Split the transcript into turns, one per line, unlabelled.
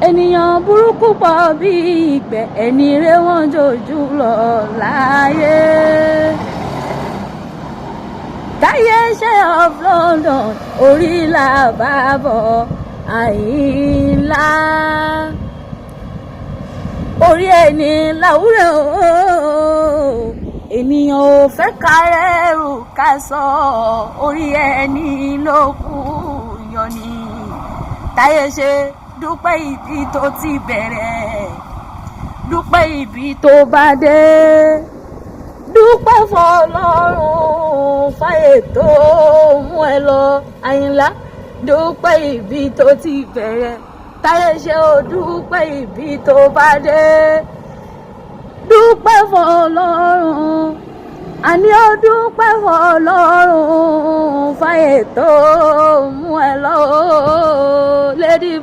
ènìyàn burúkú pọ̀ bí ìgbẹ́ ẹni rere wọ́n jòjú lọ láyé. Táyé ṣe of London orí làbàbọ̀ Àyìnlá. Orí ẹni láwùrọ̀ ènìyàn ò fẹ́ kárẹ́rù ká sọ orí ẹni ló kù yọ ni. Táyé ṣe dúpẹ́ ibi tó ti bẹ̀rẹ̀, dúpẹ́ ibi tó bá dé, dúpẹ́ fọlọ́run fáyé tó mú ẹ lọ Àyìnlá. Dúpẹ́ ibi tó ti bẹ̀rẹ̀, Táyé ṣe ó dúpẹ́ ibi tó bá dé, dúpẹ́ fọlọ́run, àní ó dúpẹ́ fọlọ́run fáyé tó mú ẹ lọ Lady